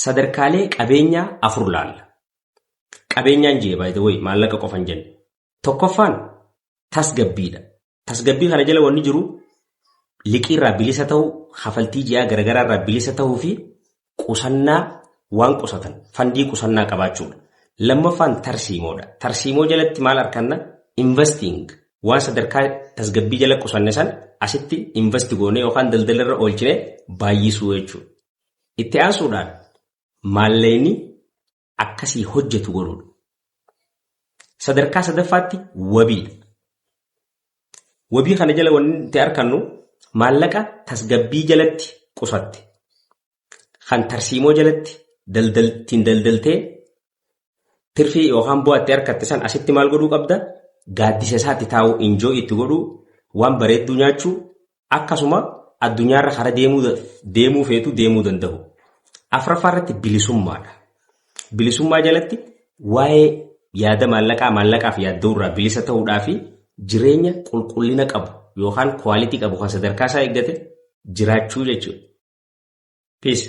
sadarkaalee qabeenyaa afur laalla. Qabeenyaan jee by the way maallaqa qofan jenne. Tokkoffaan tasgabbiidha. Tasgabbii kana jala wanni jiru liqiirraa bilisa ta'uu, hafaltii ji'aa garagaraarraa bilisa ta'uu fi qusannaa waan qusatan fandii qusannaa qabaachuudha. Lammaffaan tarsiimoodha. Tarsiimoo jalatti maal arganna? Investing waan sadarkaa tasgabbii jala qusanne san asitti invest goonee yookaan daldalarra oolchine baay'isuu jechuudha. Itti aansuudhaan maallaqni akkasii hojjetu godhuudha. Sadarkaa sadaffaatti wabiidha. Wabii kana jala wanni itti argannu maallaqa tasgabbii jalatti qusatte kan tarsiimoo jalatti daldaltee tirfii yookaan bu'aatti argatte san asitti maal godhuu qabda? Gaaddisa isaatti taa'uu enjoy itti godhuu, waan bareedduu nyaachuu, akkasuma addunyaarra hara deemuu feetu deemuu danda'u. Afuraffaarratti bilisummaadha. Bilisummaa jalatti waa'ee yaada maallaqaaf yaadda'urraa bilisa ta'uudhaa fi jireenya qulqullina qabu yookaan kwaalitii qabu kan sadarkaa isaa eeggate jiraachuu jechuudha. Peace.